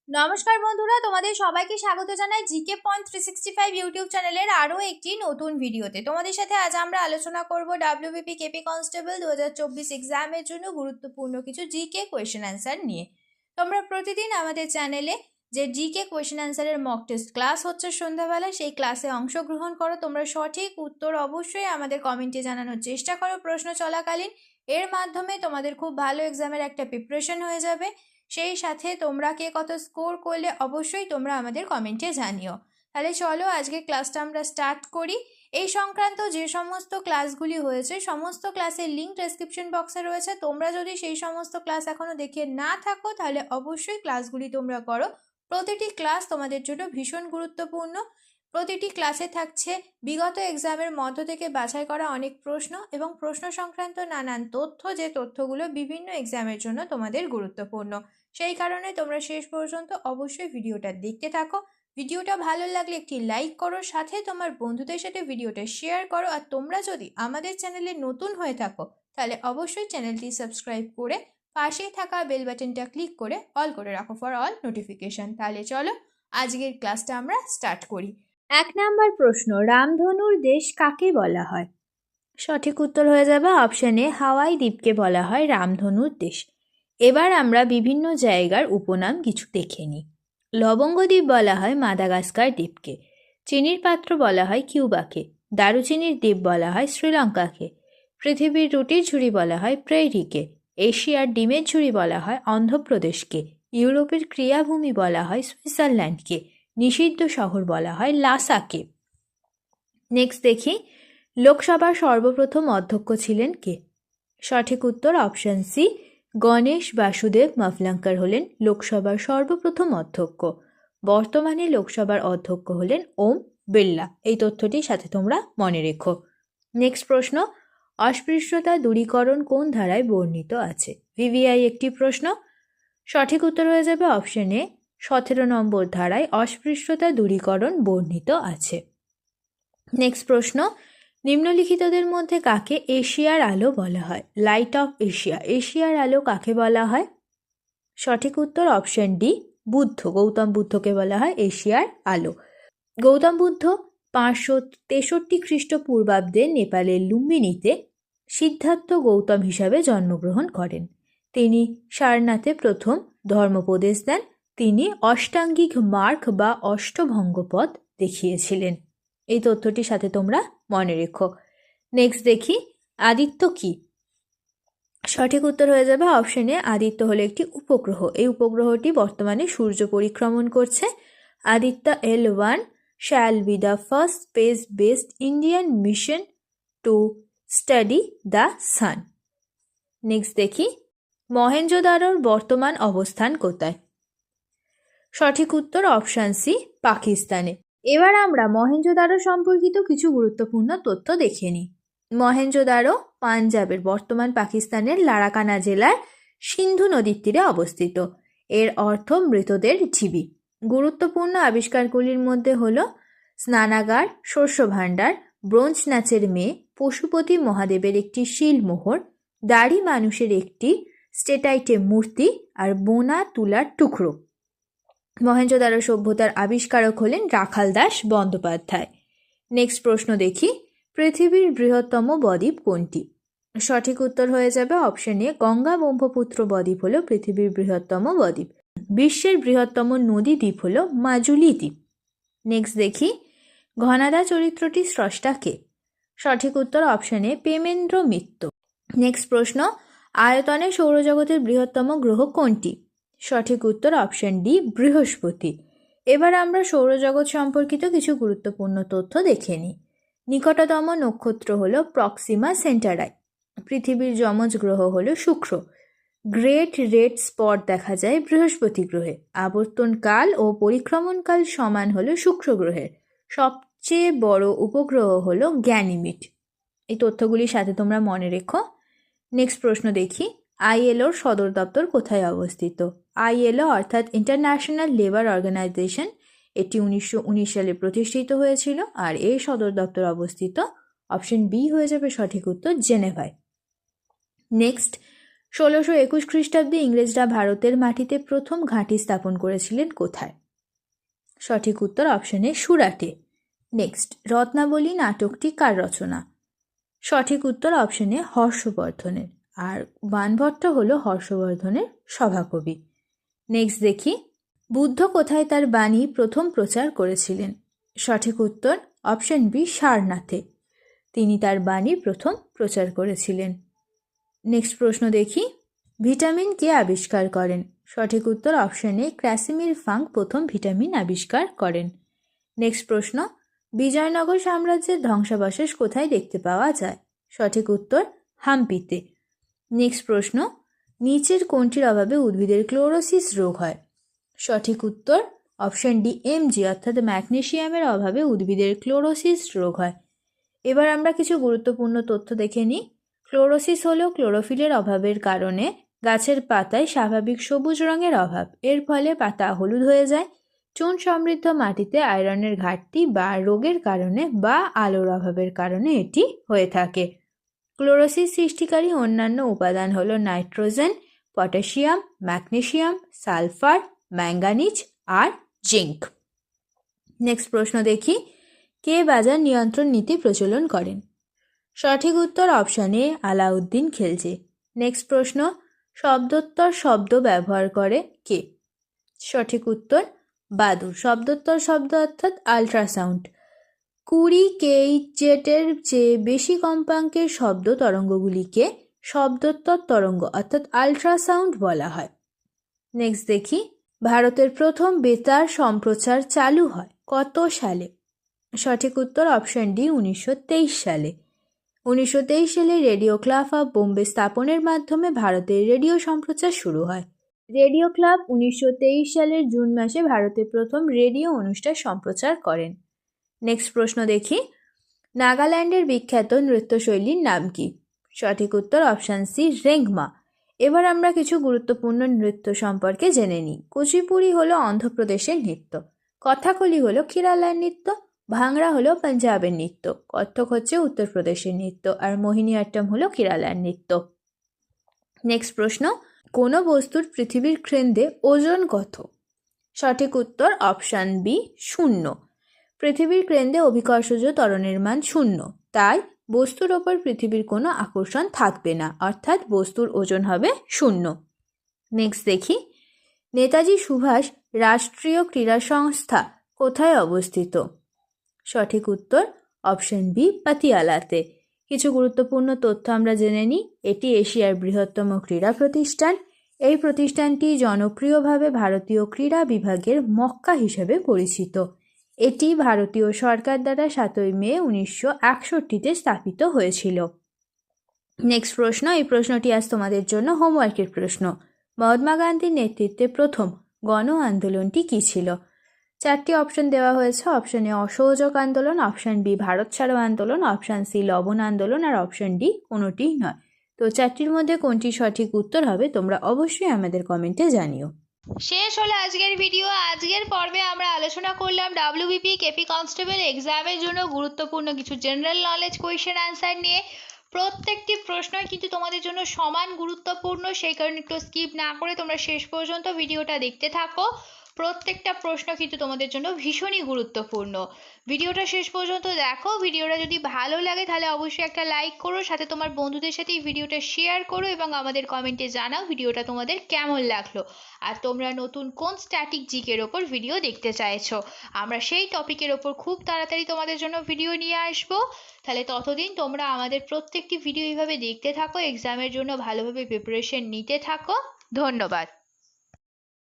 নমস্কার বন্ধুরা, তোমাদের সবাইকে স্বাগত জানাই জিকে পয়েন্ট 365 ইউটিউব চ্যানেলের আরও একটি নতুন ভিডিওতে। তোমাদের সাথে আজ আমরা আলোচনা করব ডাব্লিউবিপি কেপি কনস্টেবল 2024 এক্সামের জন্য গুরুত্বপূর্ণ কিছু জিকে কোয়েশ্চেন অ্যান্সার নিয়ে। তোমরা প্রতিদিন আমাদের চ্যানেলে যে জিকে কোয়েশ্চেন অ্যান্সারের মক টেস্ট ক্লাস হচ্ছে সন্ধ্যাবেলায়, সেই ক্লাসে অংশগ্রহণ করো। তোমরা সঠিক উত্তর অবশ্যই আমাদের কমেন্টে জানানোর চেষ্টা করো প্রশ্ন চলাকালীন। এর মাধ্যমে তোমাদের খুব ভালো এক্সামের একটা প্রিপারেশন হয়ে যাবে। সেই সাথে তোমরা কে কত স্কোর করলে অবশ্যই তোমরা আমাদের কমেন্টে জানিও। তাহলে চলো আজকে ক্লাসটা আমরা স্টার্ট করি। এই সংক্রান্ত যে সমস্ত ক্লাসগুলি হয়েছে সমস্ত ক্লাসের লিঙ্ক ডেসক্রিপশন বক্সে রয়েছে। তোমরা যদি সেই সমস্ত ক্লাস এখনও দেখে না থাকো তাহলে অবশ্যই ক্লাসগুলি তোমরা করো। প্রতিটি ক্লাস তোমাদের জন্য ভীষণ গুরুত্বপূর্ণ। প্রতিটি ক্লাসে থাকছে বিগত এক্সামের মধ্য থেকে বাছাই করা অনেক প্রশ্ন এবং প্রশ্ন সংক্রান্ত নানান তথ্য, যে তথ্যগুলো বিভিন্ন এক্সামের জন্য তোমাদের গুরুত্বপূর্ণ। সেই কারণে তোমরা শেষ পর্যন্ত অবশ্যই ভিডিওটা দেখতে থাকো। ভিডিওটা ভালো লাগলে একটি লাইক করো, সাথে তোমার বন্ধুদের সাথে ভিডিওটা শেয়ার করো। আর তোমরা যদি আমাদের চ্যানেলে নতুন হয়ে থাকো তাহলে অবশ্যই চ্যানেলটি সাবস্ক্রাইব করে পাশেই থাকা বেল বাটনটা ক্লিক করে অল করে রাখো ফর অল নোটিফিকেশন। তাহলে চলো আজকের ক্লাসটা আমরা স্টার্ট করি। 1 নাম্বার প্রশ্ন, রামধনুর দেশ কাকে বলা হয়? সঠিক উত্তর হয়ে যাবে অপশন এ, হাওয়াই দ্বীপকে বলা হয় রামধনুর দেশ। এবার আমরা বিভিন্ন জায়গার উপনাম কিছু দেখে নিই। লবঙ্গ দ্বীপ বলা হয় মাদাগাস্কার দ্বীপকে, চিনির পাত্র বলা হয় কিউবাকে, দারুচিনির দ্বীপ বলা হয় শ্রীলঙ্কাকে, পৃথিবীর রুটির ঝুড়ি বলা হয় প্রেরিকে, এশিয়ার ডিমের ঝুড়ি বলা হয় অন্ধ্রপ্রদেশকে, ইউরোপের ক্রিয়াভূমি বলা হয় সুইজারল্যান্ডকে, নিষিদ্ধ শহর বলা হয় লাসাকে। নেক্সট দেখি, লোকসভার সর্বপ্রথম অধ্যক্ষ ছিলেন কে? সঠিক উত্তর অপশন সি, গণেশ বাসুদেব মাভলাঙ্কার হলেন লোকসভার সর্বপ্রথম অধ্যক্ষ। বর্তমানে লোকসভার অধ্যক্ষ হলেন ওম বিড়লা। এই তথ্যটির সাথে তোমরা মনে রেখো। নেক্সট প্রশ্ন, অস্পৃশ্যতা দূরীকরণ কোন ধারায় বর্ণিত আছে? ভিভিআই একটি প্রশ্ন। সঠিক উত্তর হয়ে যাবে অপশন এ, 17 নম্বর ধারায় অস্পৃশ্যতা দূরীকরণ বর্ণিত আছে। নেক্সট প্রশ্ন, নিম্নলিখিতদের মধ্যে কাকে এশিয়ার আলো বলা হয়? লাইট অফ এশিয়া, এশিয়ার আলো কাকে বলা হয়? সঠিক উত্তর অপশন ডি, বুদ্ধ, গৌতম বুদ্ধকে বলা হয় এশিয়ার আলো। গৌতম বুদ্ধ 563 খ্রিস্টপূর্বাব্দে নেপালের লুম্বিনীতে সিদ্ধার্থ গৌতম হিসাবে জন্মগ্রহণ করেন। তিনি সারনাথে প্রথম ধর্মোপদেশ দেন। তিনি অষ্টাঙ্গিক মার্গ বা অষ্টভঙ্গ পথ দেখিয়েছিলেন। এই তথ্যটির সাথে তোমরা মনে রেখো। নেক্সট দেখি, আদিত্য কি? সঠিক উত্তর হয়ে যাবে অপশন এ, আদিত্য হলো একটি উপগ্রহ। এই উপগ্রহটি বর্তমানে সূর্য পরিক্রমণ করছে। Aditya L1 shall be the first space-based Indian mission to study the sun. Next দেখি, মহেঞ্জোদারোর বর্তমান অবস্থান কোথায়? সঠিক উত্তর অপশন সি, পাকিস্তানে। এবার আমরা মহেঞ্জোদারো সম্পর্কিত কিছু গুরুত্বপূর্ণ তথ্য দেখে নিই। মহেঞ্জোদারো পাঞ্জাবের, বর্তমান পাকিস্তানের লারাকানা জেলার সিন্ধু নদীর তীরে অবস্থিত। এর অর্থ মৃতদের ঢিবি। গুরুত্বপূর্ণ আবিষ্কারগুলির মধ্যে হল স্নানাগার, শস্য ভাণ্ডার, ব্রোঞ্জ নাচের মেয়ে, পশুপতি মহাদেবের একটি শিলমোহর, দাড়ি মানুষের একটি স্টেটাইটে মূর্তি আর বোনা তুলার টুকরো। মহেঞ্জোদারো সভ্যতার আবিষ্কারক হলেন রাখাল দাস বন্দ্যোপাধ্যায়। নেক্সট প্রশ্ন দেখি, পৃথিবীর বৃহত্তম বদ্বীপ কোনটি? সঠিক উত্তর হয়ে যাবে অপশন এ, গঙ্গা ব্রহ্মপুত্র বদ্বীপ হলো পৃথিবীর বৃহত্তম বদ্বীপ। বিশ্বের বৃহত্তম নদী দ্বীপ হলো মাজুলি দ্বীপ। নেক্সট দেখি, ঘনাদা চরিত্রটির স্রষ্টা কে? সঠিক উত্তর option A, Premendra Mitra. Next প্রশ্ন, আয়তনে সৌরজগতের বৃহত্তম গ্রহ কোনটি? সঠিক উত্তর অপশন ডি, বৃহস্পতি। এবার আমরা সৌরজগৎ সম্পর্কিত কিছু গুরুত্বপূর্ণ তথ্য দেখে নিই। নিকটতম নক্ষত্র হলো প্রক্সিমা সেন্টারাই। পৃথিবীর যমজ গ্রহ হলো শুক্র। গ্রেট রেড স্পট দেখা যায় বৃহস্পতি গ্রহে। আবর্তনকাল ও পরিক্রমণকাল সমান হলো শুক্র গ্রহের। সবচেয়ে বড় উপগ্রহ হলো গ্যানিমিড। এই তথ্যগুলির সাথে তোমরা মনে রেখো। নেক্সট প্রশ্ন দেখি, আইএলওর সদর দপ্তর কোথায় অবস্থিত? আইএলও অর্থাৎ ইন্টারন্যাশনাল লেবার অর্গানাইজেশন, এটি 1919 সালে প্রতিষ্ঠিত হয়েছিল আর এর সদর দপ্তর অবস্থিত অপশন বি হয়ে যাবে সঠিক উত্তর, জেনেভায়। নেক্সট, 1621 খ্রিস্টাব্দে ইংরেজরা ভারতের মাটিতে প্রথম ঘাঁটি স্থাপন করেছিলেন কোথায়? সঠিক উত্তর অপশনে সুরাটে। নেক্সট, রত্নাবলী নাটকটি কার রচনা? সঠিক উত্তর অপশনে হর্ষবর্ধনের। আর বাণভট্ট হল হর্ষবর্ধনের সভাকবি। নেক্সট দেখি, বুদ্ধ কোথায় তার বাণী প্রথম প্রচার করেছিলেন? সঠিক উত্তর অপশন বি, সারনাথে তিনি তার বাণী প্রথম প্রচার করেছিলেন। নেক্সট প্রশ্ন দেখি, ভিটামিন কে আবিষ্কার করেন? সঠিক উত্তর অপশন এ, ক্রাসিমির ফাঙ্ক প্রথম ভিটামিন আবিষ্কার করেন। নেক্সট প্রশ্ন, বিজয়নগর সাম্রাজ্যের ধ্বংসাবশেষ কোথায় দেখতে পাওয়া যায়? সঠিক উত্তর হাম্পিতে। নেক্সট প্রশ্ন, নিচের কোনটির অভাবে উদ্ভিদের ক্লোরোসিস রোগ হয়? সঠিক উত্তর অপশন ডি, এমজি অর্থাৎ ম্যাগনেসিয়ামের অভাবে উদ্ভিদের ক্লোরোসিস রোগ হয়। এবার আমরা কিছু গুরুত্বপূর্ণ তথ্য দেখে নিই। ক্লোরোসিস হল ক্লোরোফিলের অভাবের কারণে গাছের পাতায় স্বাভাবিক সবুজ রঙের অভাব, এর ফলে পাতা হলুদ হয়ে যায়। চুন সমৃদ্ধ মাটিতে আয়রনের ঘাটতি বা রোগের কারণে বা আলোর অভাবের কারণে এটি হয়ে থাকে। ক্লোরোসিস সৃষ্টিকারী অন্যান্য উপাদান হল nitrogen, potassium, magnesium, sulphur, manganese আর জিঙ্ক। নেক্সট প্রশ্ন দেখি, কে বাজার নিয়ন্ত্রণ নীতি প্রচলন করেন? সঠিক উত্তর option A, Alauddin Khilji. Next প্রশ্ন, শব্দোত্তর শব্দ ব্যবহার করে কে? সঠিক উত্তর বাদুড়। শব্দোত্তর শব্দ অর্থাৎ আল্ট্রাসাউন্ড। 20 কেইজেটের চেয়ে বেশি কম্পাঙ্কের শব্দ তরঙ্গগুলিকে শব্দোত্তর তরঙ্গ অর্থাৎ আল্ট্রাসাউন্ড বলা হয়। নেক্সট দেখি, ভারতের প্রথম বেতার সম্প্রচার চালু হয় কত সালে? সঠিক উত্তর অপশন ডি, 1923 সালে। 1923 সালে রেডিও ক্লাব অফ বোম্বে স্থাপনের মাধ্যমে ভারতের রেডিও সম্প্রচার শুরু হয়। রেডিও ক্লাব 1923 সালের জুন মাসে ভারতে প্রথম রেডিও অনুষ্ঠান সম্প্রচার করেন। নেক্সট প্রশ্ন দেখি, নাগাল্যান্ডের বিখ্যাত নৃত্যশৈলীর নাম কি? সঠিক উত্তর অপশান সি, রেংমা। এবার আমরা কিছু গুরুত্বপূর্ণ নৃত্য সম্পর্কে জেনে নিই। কুচিপুড়ি হলো অন্ধ্রপ্রদেশের নৃত্য, কথাকলি হলো কেরালার নৃত্য, ভাংড়া হলো পাঞ্জাবের নৃত্য, কত্থক হচ্ছে উত্তরপ্রদেশের নৃত্য, আর মোহিনীআট্টম হলো কেরালার নৃত্য। নেক্সট প্রশ্ন, কোনো বস্তুর পৃথিবীর কেন্দ্রে ওজন কত? সঠিক উত্তর অপশান বি, 0। পৃথিবীর কেন্দ্রে অভিকর্ষজ ত্বরণের মান 0, তাই বস্তুর ওপর পৃথিবীর কোনো আকর্ষণ থাকবে না, অর্থাৎ বস্তুর ওজন হবে 0। নেক্সট দেখি, নেতাজি সুভাষ রাষ্ট্রীয় ক্রীড়া সংস্থা কোথায় অবস্থিত? সঠিক উত্তর অপশন বি, পাতিয়ালাতে। কিছু গুরুত্বপূর্ণ তথ্য আমরা জেনে নিই। এটি এশিয়ার বৃহত্তম ক্রীড়া প্রতিষ্ঠান। এই প্রতিষ্ঠানটি জনপ্রিয়ভাবে ভারতীয় ক্রীড়া বিভাগের মক্কা হিসেবে পরিচিত। এটি ভারতীয় সরকার দ্বারা 7 মে 1961-তে স্থাপিত হয়েছিল। নেক্সট প্রশ্ন, এই প্রশ্নটি আজ তোমাদের জন্য হোমওয়ার্কের প্রশ্ন। মহাত্মা গান্ধীর নেতৃত্বে প্রথম গণ আন্দোলনটি কী ছিল? 4টি অপশন দেওয়া হয়েছে। অপশন এ অসহযোগ আন্দোলন, অপশন বি ভারত ছাড়ো আন্দোলন, অপশন সি লবণ আন্দোলন, আর অপশন ডি কোনোটিই নয়। তো 4টির মধ্যে কোনটি সঠিক উত্তর হবে তোমরা অবশ্যই আমাদের কমেন্টে জানিও। শেষ হলো আজকের ভিডিও। আজকের পর্বে আমরা আলোচনা করলাম ডাব্লিউবিপি কেপি কনস্টেবল এক্সামের জন্য গুরুত্বপূর্ণ কিছু জেনারেল নলেজ কোয়েশ্চেন অ্যান্সার নিয়ে। প্রত্যেকটি প্রশ্নই কিন্তু তোমাদের জন্য সমান গুরুত্বপূর্ণ, সেই কারণে একটু স্কিপ না করে তোমরা শেষ পর্যন্ত ভিডিওটা দেখতে থাকো। প্রত্যেকটা প্রশ্ন কিন্তু তোমাদের জন্য ভীষণই গুরুত্বপূর্ণ। ভিডিওটা শেষ পর্যন্ত দেখো। ভিডিওটা যদি ভালো লাগে তাহলে অবশ্যই একটা লাইক করো, সাথে তোমার বন্ধুদের সাথে এই ভিডিওটা শেয়ার করো এবং আমাদের কমেন্টে জানাও ভিডিওটা তোমাদের কেমন লাগলো, আর তোমরা নতুন কোন স্ট্যাটিক জিকের ওপর ভিডিও দেখতে চাইছো। আমরা সেই টপিকের ওপর খুব তাড়াতাড়ি তোমাদের জন্য ভিডিও নিয়ে আসবো। তাহলে ততদিন তোমরা আমাদের প্রত্যেকটি ভিডিও এইভাবে দেখতে থাকো, এক্সামের জন্য ভালোভাবে প্রিপারেশন নিতে থাকো। ধন্যবাদ।